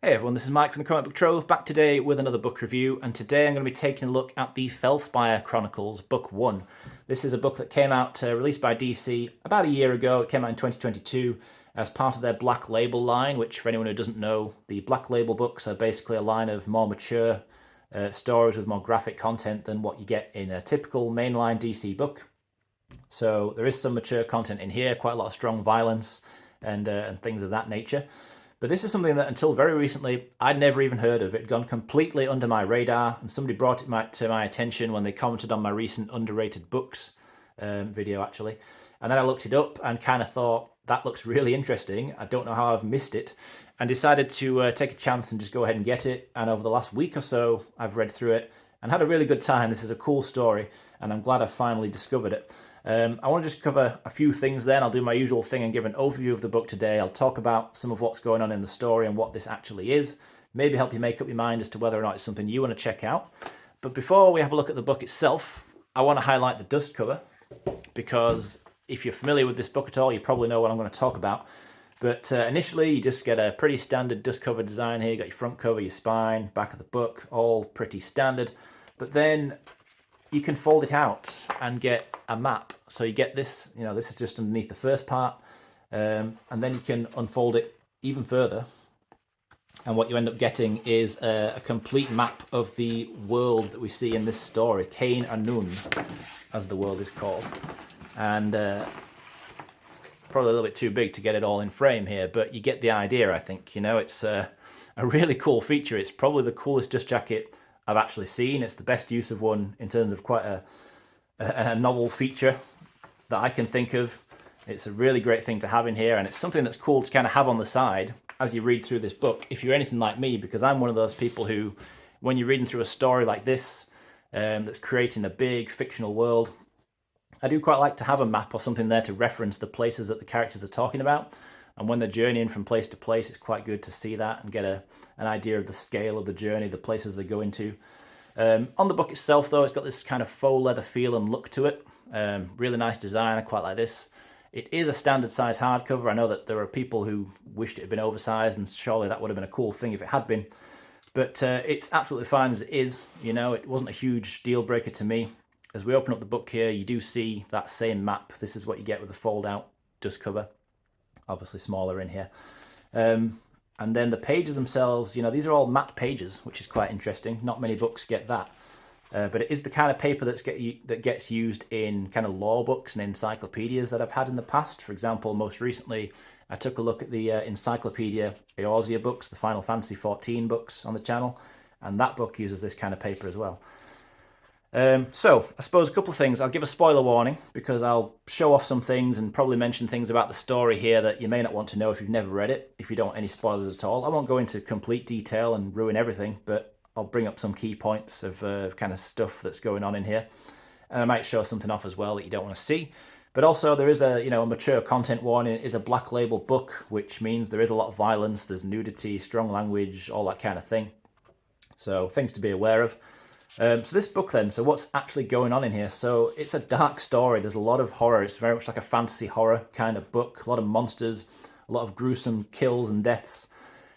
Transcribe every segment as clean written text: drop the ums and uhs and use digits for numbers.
Hey everyone, this is Mike from the Comic Book Trove, back today with another book review, and today I'm going to be taking a look at the Fellspyre Chronicles, Book 1. This is a book that came out, released by DC about a year ago. It came out in 2022 as part of their Black Label line, which for anyone who doesn't know, the Black Label books are basically a line of more mature stories with more graphic content than what you get in a typical mainline DC book. So there is some mature content in here, quite a lot of strong violence and things of that nature. But this is something that until very recently I'd never even heard of. It had gone completely under my radar, and somebody brought it to my attention when they commented on my recent underrated books video actually. And then I looked it up and kind of thought, that looks really interesting. I don't know how I've missed it, and decided to take a chance and just go ahead and get it. And over the last week or so, I've read through it and had a really good time. This is a cool story, and I'm glad I finally discovered it. I want to just cover a few things then. I'll do my usual thing and give an overview of the book today. I'll talk about some of what's going on in the story and what this actually is. Maybe help you make up your mind as to whether or not it's something you want to check out. But before we have a look at the book itself, I want to highlight the dust cover, because if you're familiar with this book at all, you probably know what I'm going to talk about. But initially, you just get a pretty standard dust cover design here. You got your front cover, your spine, back of the book, all pretty standard. But then you can fold it out and get a map. So you get this, this is just underneath the first part, and then you can unfold it even further. And what you end up getting is a complete map of the world that we see in this story, Cain Anun, as the world is called. And probably a little bit too big to get it all in frame here, but you get the idea, I think. It's a really cool feature. It's probably the coolest dust jacket I've actually seen. It's the best use of one in terms of quite a novel feature that I can think of. It's a really great thing to have in here, and it's something that's cool to kind of have on the side as you read through this book, if you're anything like me, because I'm one of those people who, when you're reading through a story like this, that's creating a big fictional world, I do quite like to have a map or something there to reference the places that the characters are talking about. And when they're journeying from place to place, it's quite good to see that and get an idea of the scale of the journey, the places they go into. On the book itself, though, it's got this kind of faux leather feel and look to it. Really nice design. I quite like this. It is a standard size hardcover. I know that there are people who wished it had been oversized, and surely that would have been a cool thing if it had been. But it's absolutely fine as it is. It wasn't a huge deal breaker to me. As we open up the book here, you do see that same map. This is what you get with the fold out dust cover. Obviously smaller in here. And then the pages themselves, these are all matte pages, which is quite interesting. Not many books get that. But it is the kind of paper that gets used in kind of law books and encyclopedias that I've had in the past. For example, most recently, I took a look at the Encyclopedia Eorzea books, the Final Fantasy XIV books on the channel, and that book uses this kind of paper as well. So, I suppose a couple of things. I'll give a spoiler warning, because I'll show off some things and probably mention things about the story here that you may not want to know if you've never read it, if you don't want any spoilers at all. I won't go into complete detail and ruin everything, but I'll bring up some key points of kind of stuff that's going on in here. And I might show something off as well that you don't want to see. But also there is a mature content warning. It is a Black Label book, which means there is a lot of violence, there's nudity, strong language, all that kind of thing. So things to be aware of. So this book then, so what's actually going on in here? So it's a dark story. There's a lot of horror. It's very much like a fantasy horror kind of book. A lot of monsters, a lot of gruesome kills and deaths.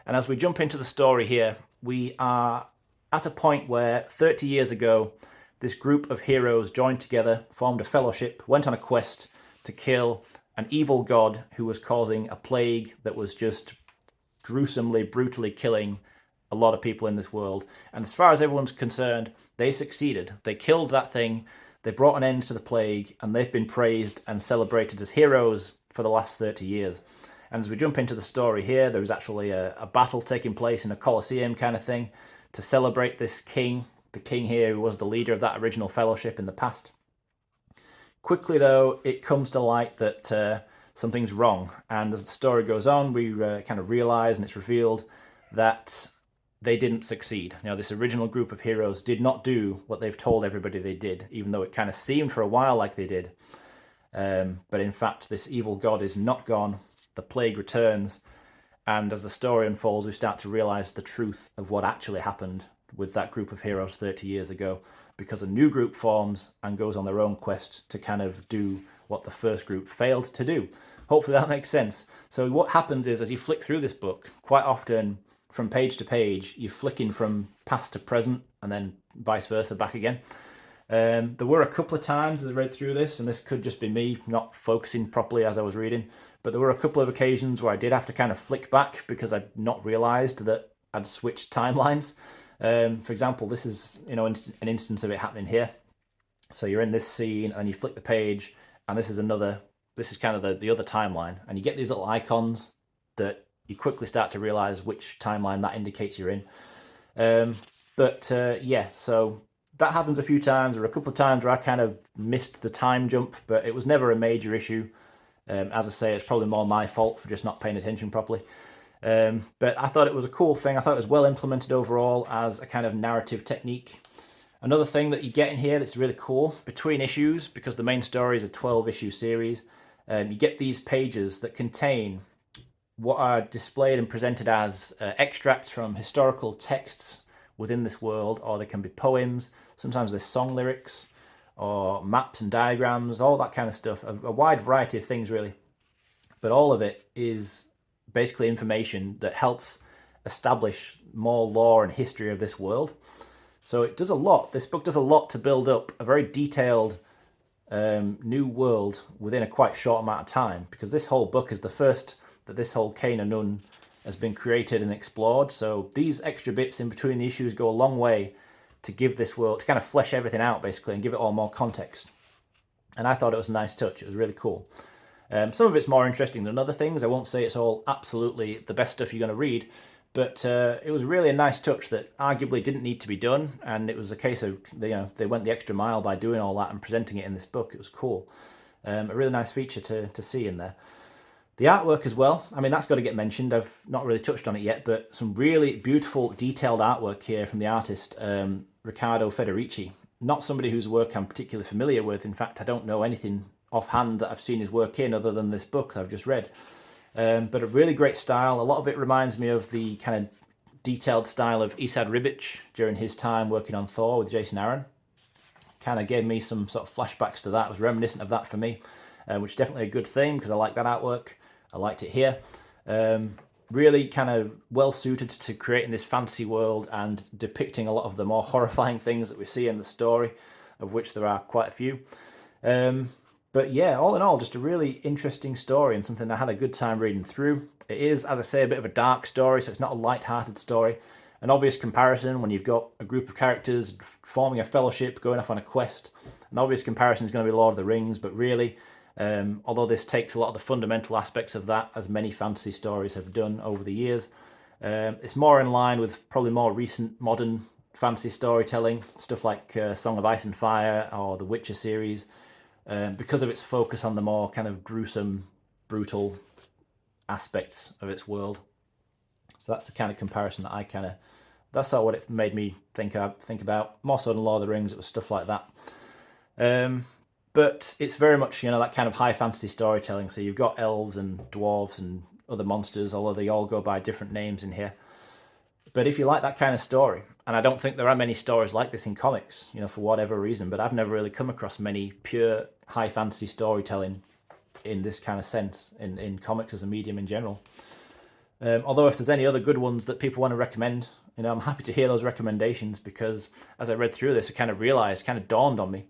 And as we jump into the story here, we are at a point where 30 years ago, this group of heroes joined together, formed a fellowship, went on a quest to kill an evil god who was causing a plague that was just gruesomely, brutally killing a lot of people in this world. And as far as everyone's concerned, they succeeded. They killed that thing, they brought an end to the plague, and they've been praised and celebrated as heroes for the last 30 years. And as we jump into the story here, there was actually a battle taking place in a Colosseum kind of thing to celebrate this king, the king here who was the leader of that original fellowship in the past. Quickly, though, it comes to light that something's wrong. And as the story goes on, we kind of realize, and it's revealed, that they didn't succeed. This original group of heroes did not do what they've told everybody they did, even though it kind of seemed for a while like they did. But in fact, this evil god is not gone. The plague returns. And as the story unfolds, we start to realize the truth of what actually happened with that group of heroes 30 years ago, because a new group forms and goes on their own quest to kind of do what the first group failed to do. Hopefully that makes sense. So what happens is, as you flick through this book, quite often from page to page, you're flicking from past to present and then vice versa back again. There were a couple of times as I read through this, and this could just be me not focusing properly as I was reading, but there were a couple of occasions where I did have to kind of flick back because I'd not realised that I'd switched timelines. For example, this is an instance of it happening here. So you're in this scene and you flick the page, and this is kind of the other timeline, and you get these little icons that you quickly start to realise which timeline that indicates you're in. Yeah, so that happens a few times. There were a couple of times where I kind of missed the time jump, but it was never a major issue. As I say, it's probably more my fault for just not paying attention properly. But I thought it was a cool thing. I thought it was well implemented overall as a kind of narrative technique. Another thing that you get in here that's really cool, between issues, because the main story is a 12-issue series, you get these pages that contain what are displayed and presented as extracts from historical texts within this world, or they can be poems, sometimes there's song lyrics, or maps and diagrams, all that kind of stuff, a wide variety of things really. But all of it is basically information that helps establish more lore and history of this world. So it does a lot. This book does a lot to build up a very detailed new world within a quite short amount of time, because this whole book is the first that this whole Cain and Nun has been created and explored. So these extra bits in between the issues go a long way to give this world, to kind of flesh everything out basically and give it all more context. And I thought it was a nice touch. It was really cool. Some of it's more interesting than other things. I won't say it's all absolutely the best stuff you're going to read, but it was really a nice touch that arguably didn't need to be done, and it was a case of they went the extra mile by doing all that and presenting it in this book. It was cool. A really nice feature to see in there. The artwork as well, I mean, that's got to get mentioned. I've not really touched on it yet, but some really beautiful detailed artwork here from the artist Riccardo Federico. Not somebody whose work I'm particularly familiar with. In fact, I don't know anything offhand that I've seen his work in other than this book that I've just read. But a really great style. A lot of it reminds me of the kind of detailed style of Esad Ribic during his time working on Thor with Jason Aaron. Kind of gave me some sort of flashbacks to that. It was reminiscent of that for me, which is definitely a good thing because I like that artwork. I liked it here. Really kind of well suited to creating this fantasy world and depicting a lot of the more horrifying things that we see in the story, of which there are quite a few. But yeah, all in all, just a really interesting story and something I had a good time reading through. It is, as I say, a bit of a dark story, so it's not a light-hearted story. An obvious comparison when you've got a group of characters forming a fellowship, going off on a quest. An obvious comparison is going to be Lord of the Rings, but really, although this takes a lot of the fundamental aspects of that, as many fantasy stories have done over the years, it's more in line with probably more recent modern fantasy storytelling, stuff like Song of Ice and Fire or the Witcher series, because of its focus on the more kind of gruesome, brutal aspects of its world. So that's the kind of comparison that that's sort of what it made me think about. More so than Lord of the Rings, it was stuff like that. But it's very much, that kind of high fantasy storytelling. So you've got elves and dwarves and other monsters, although they all go by different names in here. But if you like that kind of story, and I don't think there are many stories like this in comics, for whatever reason, but I've never really come across many pure high fantasy storytelling in this kind of sense in comics as a medium in general. Although if there's any other good ones that people want to recommend, I'm happy to hear those recommendations, because as I read through this, I kind of dawned on me,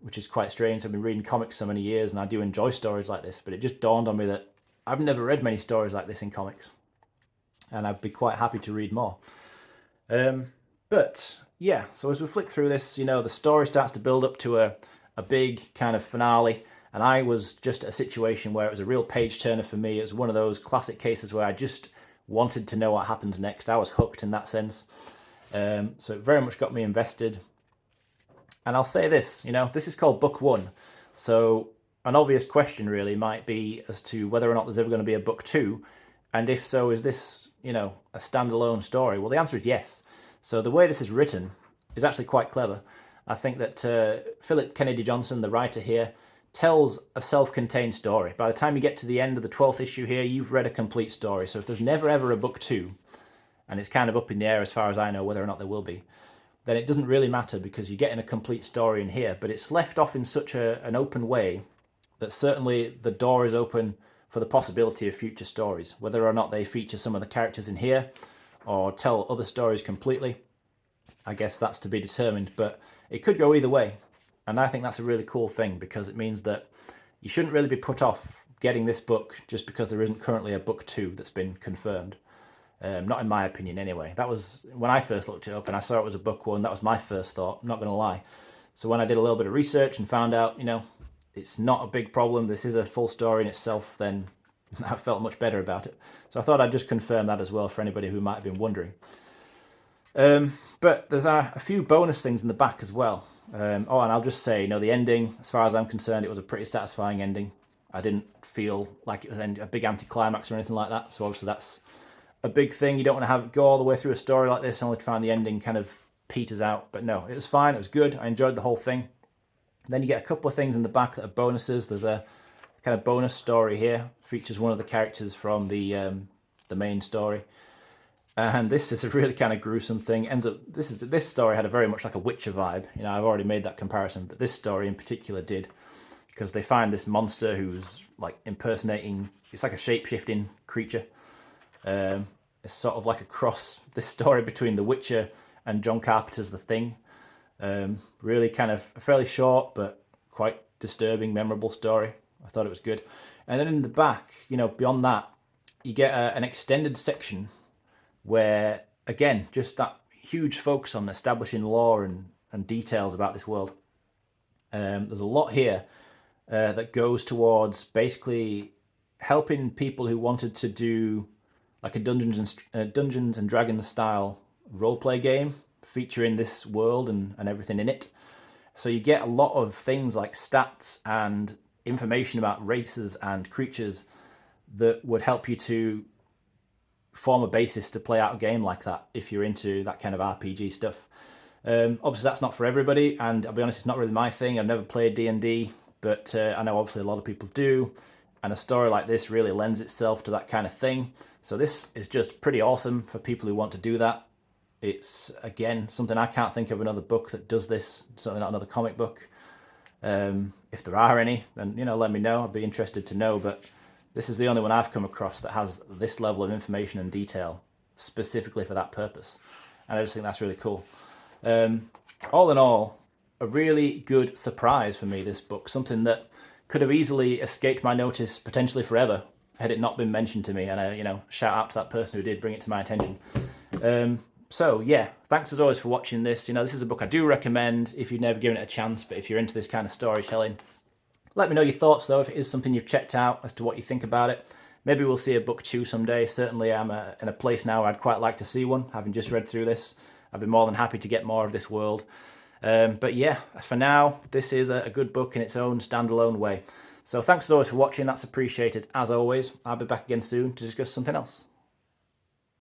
which is quite strange. I've been reading comics so many years and I do enjoy stories like this, but it just dawned on me that I've never read many stories like this in comics, and I'd be quite happy to read more. But yeah, so as we flick through this, the story starts to build up to a big kind of finale, and I was just at a situation where it was a real page turner for me. It was one of those classic cases where I just wanted to know what happens next. I was hooked in that sense. So it very much got me invested. And I'll say this, this is called book one. So an obvious question really might be as to whether or not there's ever going to be a book two. And if so, is this, a standalone story? Well, the answer is yes. So the way this is written is actually quite clever. I think that Phillip Kennedy Johnson, the writer here, tells a self-contained story. By the time you get to the end of the 12th issue here, you've read a complete story. So if there's never ever a book two, and it's kind of up in the air as far as I know whether or not there will be, then it doesn't really matter, because you're getting a complete story in here. But it's left off in such an open way that certainly the door is open for the possibility of future stories. Whether or not they feature some of the characters in here or tell other stories completely, I guess that's to be determined, but it could go either way. And I think that's a really cool thing, because it means that you shouldn't really be put off getting this book just because there isn't currently a book 2 that's been confirmed. Not in my opinion anyway. That was, when I first looked it up and I saw it was a book 1, that was my first thought, I'm not going to lie. So when I did a little bit of research and found out, it's not a big problem, this is a full story in itself, then I felt much better about it. So I thought I'd just confirm that as well for anybody who might have been wondering. But there's a few bonus things in the back as well. And I'll just say, the ending, as far as I'm concerned, it was a pretty satisfying ending. I didn't feel like it was a big anticlimax or anything like that. So obviously that's a big thing. You don't want to have it go all the way through a story like this only to find the ending kind of peters out. But no, it was fine. It was good. I enjoyed the whole thing. Then you get a couple of things in the back that are bonuses. There's a kind of bonus story here. Features one of the characters from the main story. And this is a really kind of gruesome thing. This story had a very much like a Witcher vibe. I've already made that comparison, but this story in particular did, because they find this monster who's like impersonating. It's like a shape-shifting creature. It's sort of like a cross. This story between The Witcher and John Carpenter's The Thing. Really kind of a fairly short but quite disturbing, memorable story. I thought it was good. And then in the back, beyond that, you get an extended section where, again, just that huge focus on establishing lore and details about this world. There's a lot here that goes towards basically helping people who wanted to do like a Dungeons and Dragons style roleplay game featuring this world and everything in it. So you get a lot of things like stats and information about races and creatures that would help you to form a basis to play out a game like that if you're into that kind of RPG stuff. Obviously that's not for everybody, and I'll be honest, it's not really my thing. I've never played D&D, but I know obviously a lot of people do, and a story like this really lends itself to that kind of thing. So this is just pretty awesome for people who want to do that. It's, again, something I can't think of another book that does this, certainly not another comic book. If there are any, then let me know. I'd be interested to know, but this is the only one I've come across that has this level of information and detail specifically for that purpose. And I just think that's really cool. All in all, a really good surprise for me, this book. Something that could have easily escaped my notice potentially forever had it not been mentioned to me. And shout out to that person who did bring it to my attention. So yeah, thanks as always for watching this. This is a book I do recommend if you've never given it a chance, but if you're into this kind of storytelling, let me know your thoughts though, if it is something you've checked out, as to what you think about it. Maybe we'll see a book 2 someday. Certainly I'm in a place now where I'd quite like to see one, having just read through this. I'd be more than happy to get more of this world. But yeah, for now, this is a good book in its own standalone way. So thanks as always for watching. That's appreciated as always. I'll be back again soon to discuss something else.